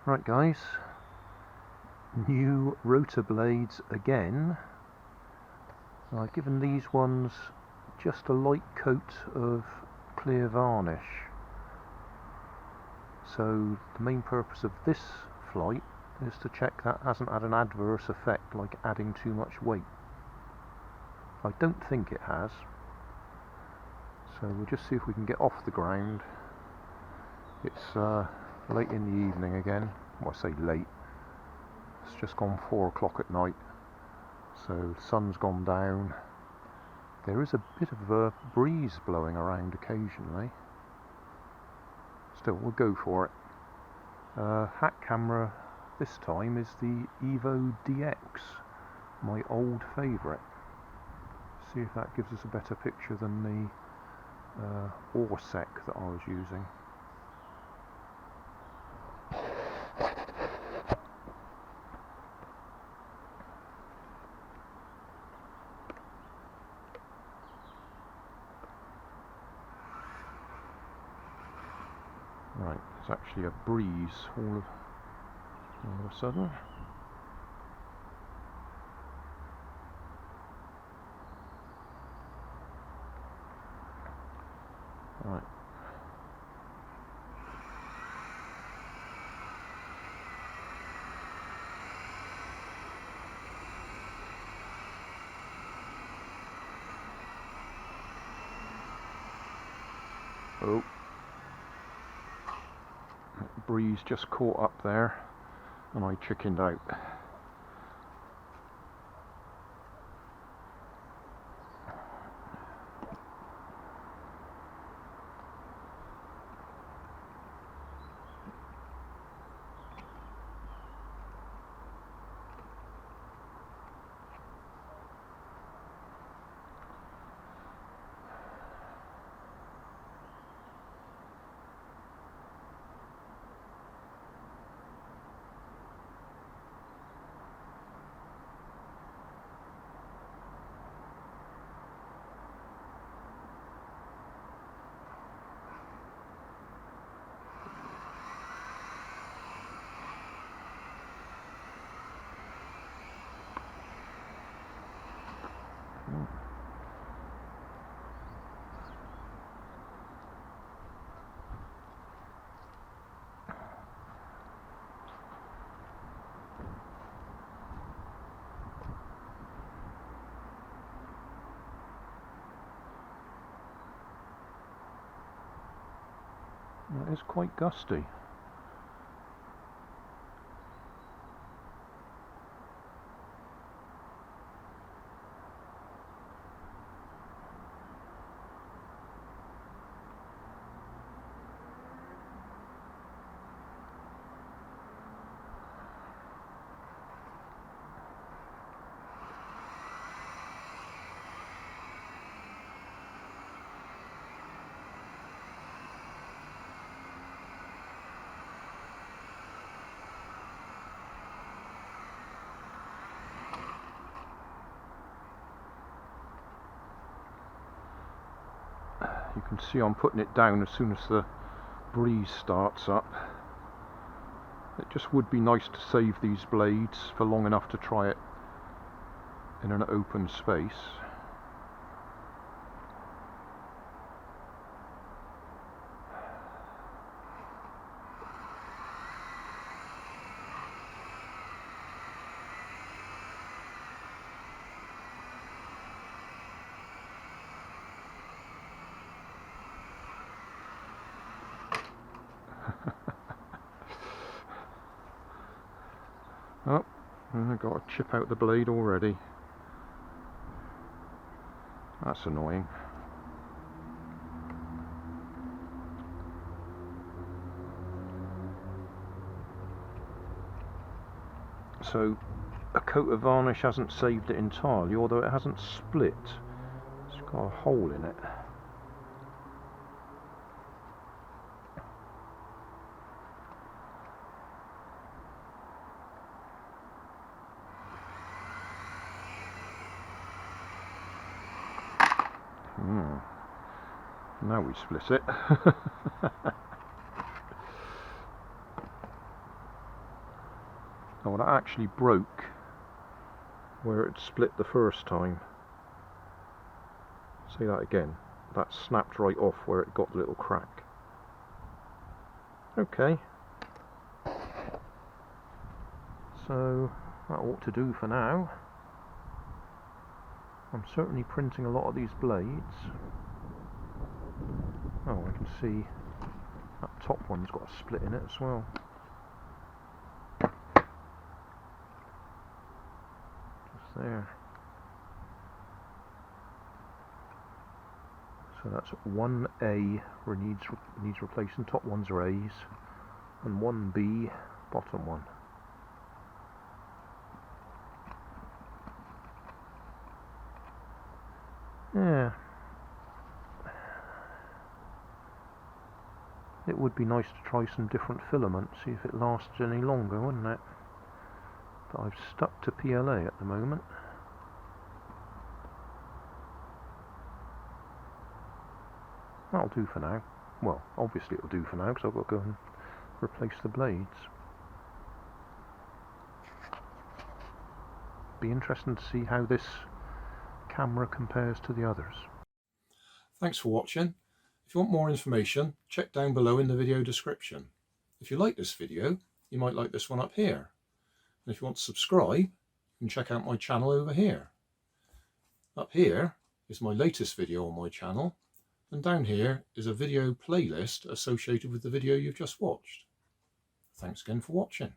Right guys, new rotor blades again. I've given these ones just a light coat of clear varnish. So the main purpose of this flight is to check that hasn't had an adverse effect like adding too much weight. I don't think it has. So we'll just see if we can get off the ground. It's late in the evening again. Well, I say late. It's just gone 4 o'clock at night. So the sun's gone down. There is a bit of a breeze blowing around occasionally. Still, we'll go for it. Hat camera this time is the Evo DX, my old favourite. See if that gives us a better picture than the Orsec that I was using. Right, there's actually a breeze all of a sudden. Right. Oh. Breeze just caught up there and I chickened out. It is quite gusty. You can see I'm putting it down as soon as the breeze starts up. It just would be nice to save these blades for long enough to try it in an open space. Oh, I've got to chip out the blade already. That's annoying. So a coat of varnish hasn't saved it entirely, although it hasn't split. It's got a hole in it. Now we split it. Oh, that actually broke where it split the first time. Say that again. That snapped right off where it got the little crack. Okay. So that ought to do for now. I'm certainly printing a lot of these blades. Oh, I can see that top one's got a split in it as well. Just there. So that's 1A needs replacing. Top ones are A's, and 1B, bottom one. Yeah. It would be nice to try some different filament, see if it lasts any longer, wouldn't it? But I've stuck to PLA at the moment. That'll do for now. Well, obviously it'll do for now because I've got to go and replace the blades. Be interesting to see how this camera compares to the others. Thanks for watching. If you want more information, check down below in the video description. If you like this video, you might like this one up here. And if you want to subscribe, you can check out my channel over here. Up here is my latest video on my channel, and down here is a video playlist associated with the video you've just watched. Thanks again for watching.